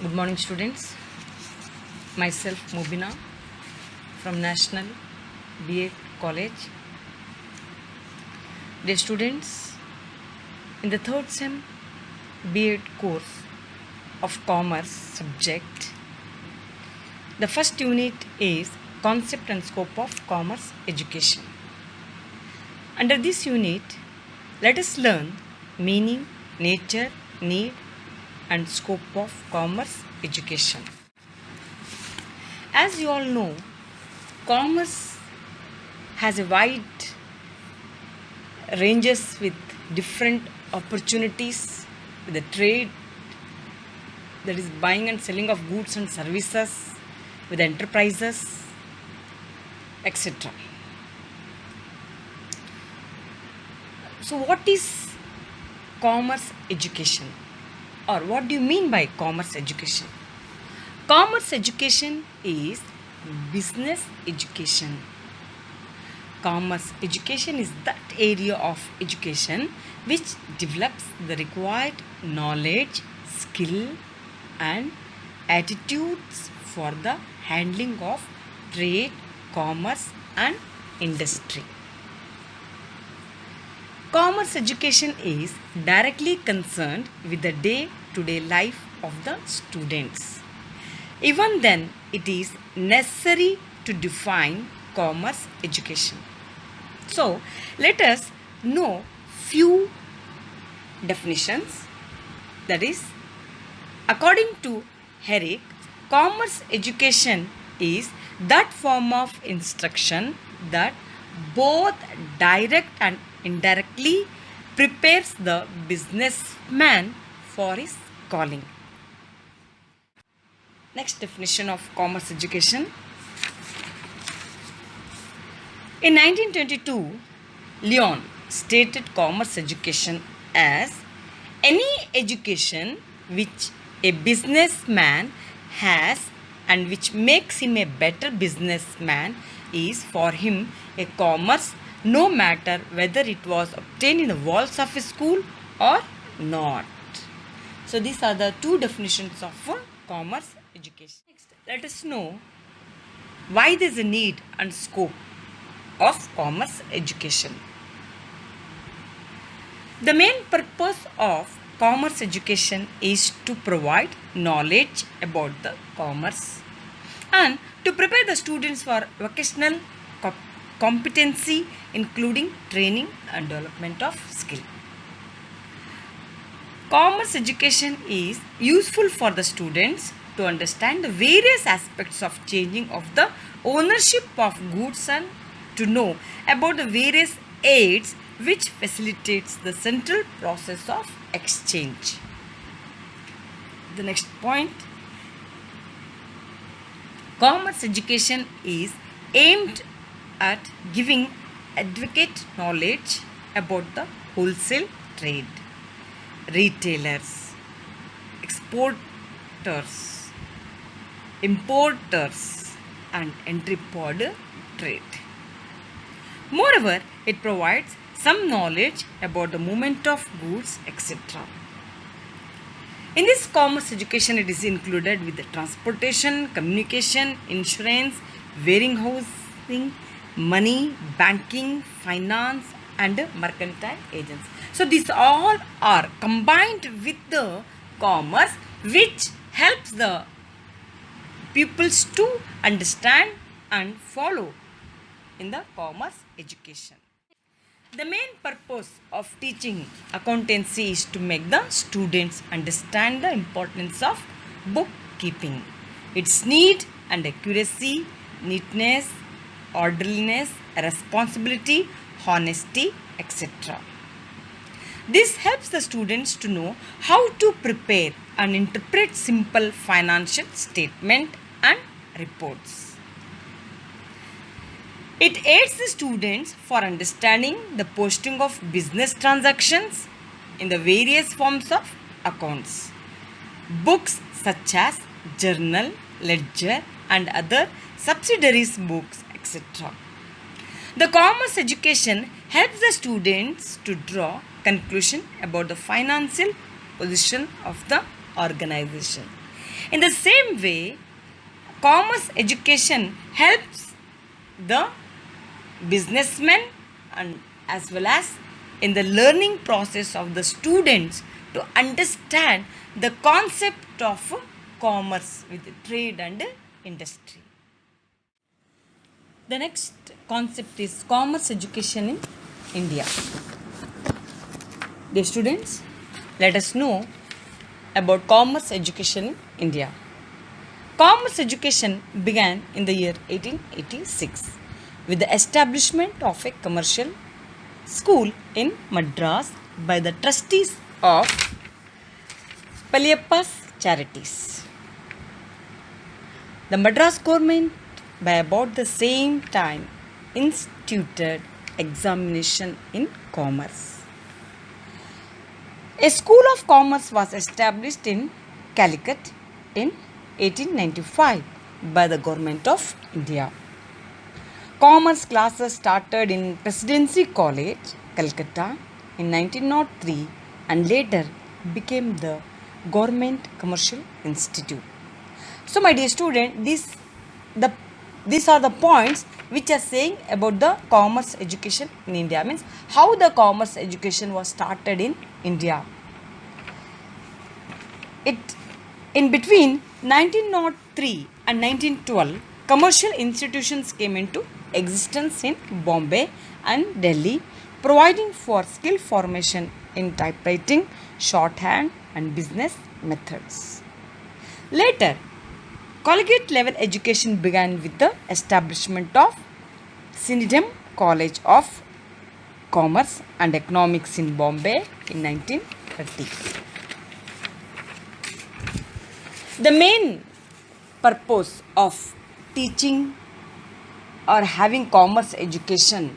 Good morning, students. Myself, Mubina from National BA College. Dear students, in the third sem BA course of Commerce subject, the first unit is Concept and Scope of Commerce Education. Under this unit, let us learn meaning, nature, need, and scope of commerce education. As you all know, commerce has a wide ranges with different opportunities with the trade, that is buying and selling of goods and services, with enterprises, etc. So what is commerce education, or what do you mean by commerce education? Commerce education is business education. Commerce education is that area of education which develops the required knowledge, skill, and attitudes for the handling of trade, commerce, and industry. Commerce education is directly concerned with the day-to-day life of the students. Even then, it is necessary to define commerce education. So, let us know few definitions. That is, according to Herrick, commerce education is that form of instruction that both direct and indirectly prepares the businessman for his calling. Next definition of commerce education. In 1922, Lyon stated commerce education as any education which a businessman has and which makes him a better businessman is for him a commerce, no matter whether it was obtained in the walls of a school or not. So these are the two definitions of commerce education. Next, let us know why there is a need and scope of commerce education. The main purpose of commerce education is to provide knowledge about the commerce and to prepare the students for vocational competency, including training and development of skill. Commerce education is useful for the students to understand the various aspects of changing of the ownership of goods and to know about the various aids which facilitates the central process of exchange. The next point, commerce education is aimed at giving adequate knowledge about the wholesale trade, retailers, exporters, importers, and entrepreneur trade. Moreover, it provides some knowledge about the movement of goods, etc. In this commerce education, it is included with the transportation, communication, insurance, warehousing, money, banking, finance, and mercantile agents. So these all are combined with the commerce, which helps the pupils to understand and follow in the commerce education. The main purpose of teaching accountancy is to make the students understand the importance of bookkeeping, its need and accuracy, neatness, orderliness, responsibility, honesty, etc. This helps the students to know how to prepare and interpret simple financial statement and reports. It aids the students for understanding the posting of business transactions in the various forms of accounts. Books such as journal, ledger, and other subsidiaries books, etc. The commerce education helps the students to draw conclusion about the financial position of the organization. In the same way, commerce education helps the businessmen and as well as in the learning process of the students to understand the concept of commerce with trade and industry. The next concept is commerce education in India. Dear students, let us know about commerce education in India. Commerce education began in the year 1886 with the establishment of a commercial school in Madras by the trustees of Palliyappa's Charities. The Madras government by about the same time instituted examination in commerce. A school of commerce was established in Calicut in 1895 by the government of India. Commerce classes started in Presidency College, Calcutta in 1903 and later became the Government Commercial Institute. So my dear student, these are the points which are saying about the commerce education in India, means how the commerce education was started in India. In between 1903 and 1912, commercial institutions came into existence in Bombay and Delhi, providing for skill formation in typewriting, shorthand and business methods. Later, collegiate level education began with the establishment of Cinedem College of Commerce and Economics in Bombay in 1930. The main purpose of teaching or having commerce education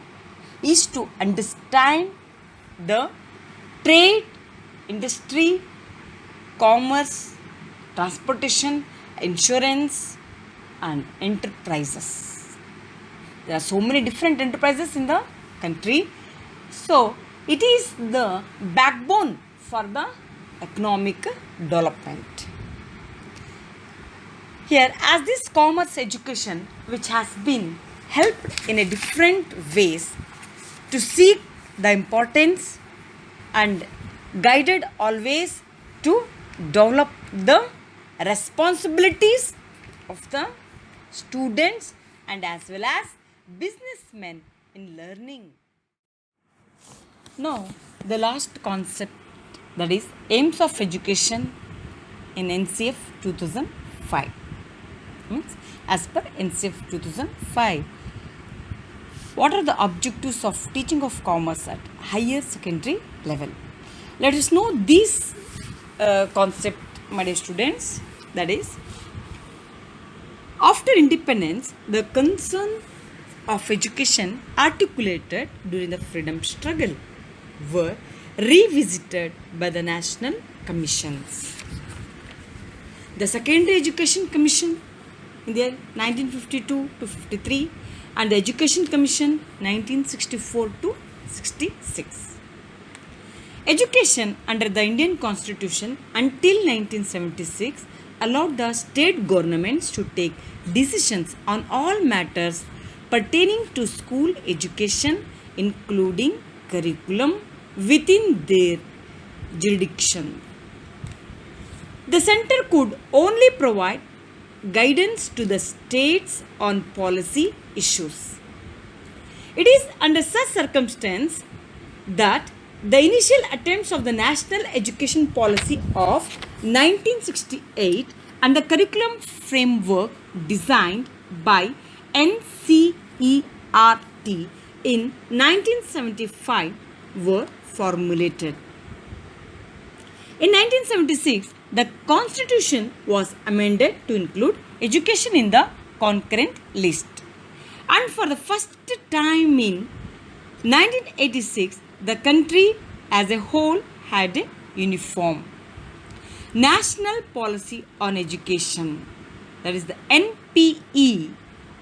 is to understand the trade, industry, commerce, transportation, insurance and enterprises. There are so many different enterprises in the country. So, it is the backbone for the economic development. Here, as this commerce education which has been helped in a different ways to seek the importance and guided always to develop the responsibilities of the students and as well as businessmen in learning. Now, the last concept, that is aims of education in NCF 2005. Means as per NCF 2005, what are the objectives of teaching of commerce at higher secondary level? Let us know this concept, my dear students. That is, after independence, the concern of education articulated during the freedom struggle were revisited by the national commissions. The Secondary Education Commission in the year 1952 to 53 and the Education Commission 1964 to 66. Education under the Indian Constitution until 1976 allowed the state governments to take decisions on all matters pertaining to school education, including curriculum, within their jurisdiction. The center could only provide guidance to the states on policy issues. It is under such circumstance that the initial attempts of the National Education Policy of 1968 and the curriculum framework designed by NCERT in 1975 were formulated. In 1976, the Constitution was amended to include education in the concurrent list. And for the first time in 1986, the country as a whole had a uniform National Policy on Education, that is the NPE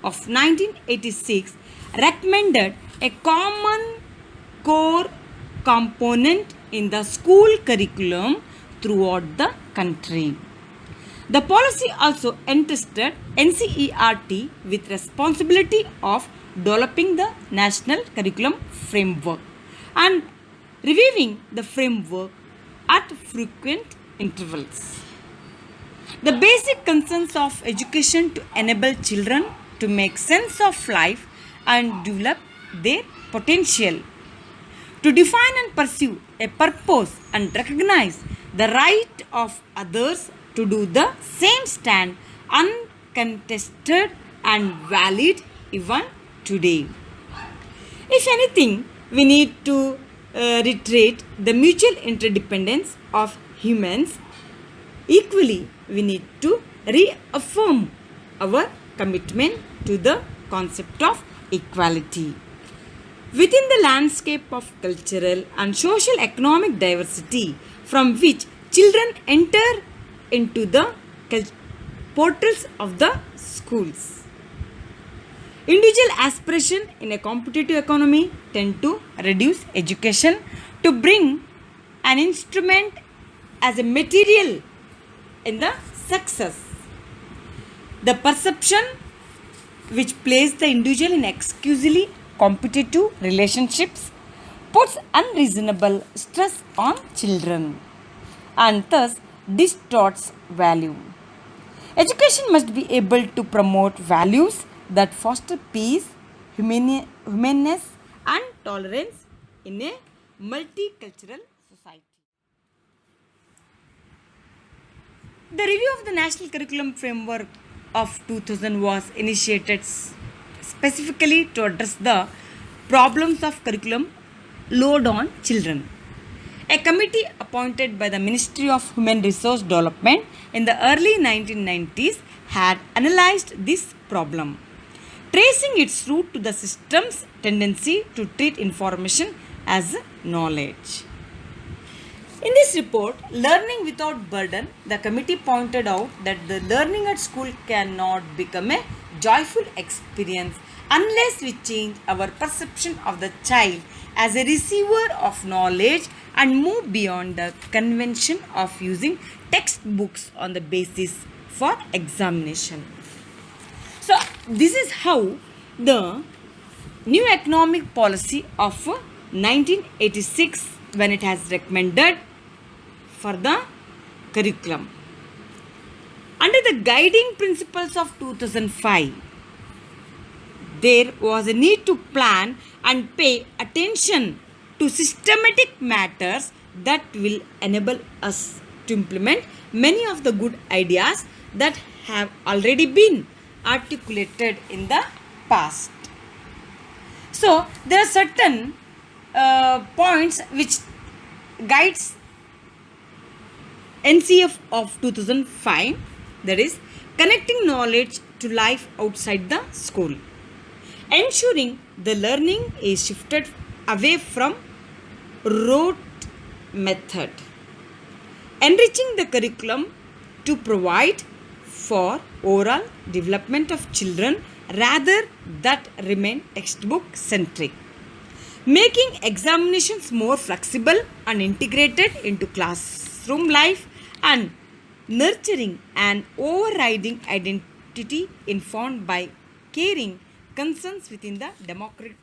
of 1986, recommended a common core component in the school curriculum throughout the country. The policy also entrusted NCERT with responsibility of developing the national curriculum framework and reviewing the framework at frequent intervals. The basic concerns of education to enable children to make sense of life and develop their potential, to define and pursue a purpose and recognize the right of others to do the same stand uncontested and valid even today. If anything, we need to reiterate the mutual interdependence of humans. Equally, we need to reaffirm our commitment to the concept of equality. Within the landscape of cultural and social economic diversity from which children enter into the portals of the schools, individual aspiration in a competitive economy tend to reduce education to bring an instrument as a material in the success. The perception which places the individual in exclusively competitive relationships puts unreasonable stress on children and thus distorts value. Education must be able to promote values that foster peace, humanness, and tolerance in a multicultural society. The review of the National Curriculum Framework of 2000 was initiated specifically to address the problems of curriculum load on children. A committee appointed by the Ministry of Human Resource Development in the early 1990s had analyzed this problem, tracing its root to the system's tendency to treat information as knowledge. In this report, Learning Without Burden, the committee pointed out that the learning at school cannot become a joyful experience unless we change our perception of the child as a receiver of knowledge and move beyond the convention of using textbooks on the basis for examination. So, this is how the new economic policy of 1986, when it has recommended for the curriculum. Under the guiding principles of 2005, there was a need to plan and pay attention to systematic matters that will enable us to implement many of the good ideas that have already been articulated in the past. So, there are certain points which guides NCF of 2005, that is connecting knowledge to life outside the school, ensuring the learning is shifted away from rote method, enriching the curriculum to provide for overall development of children rather that remain textbook centric, making examinations more flexible and integrated into classroom life, and nurturing an overriding identity informed by caring concerns within the democratic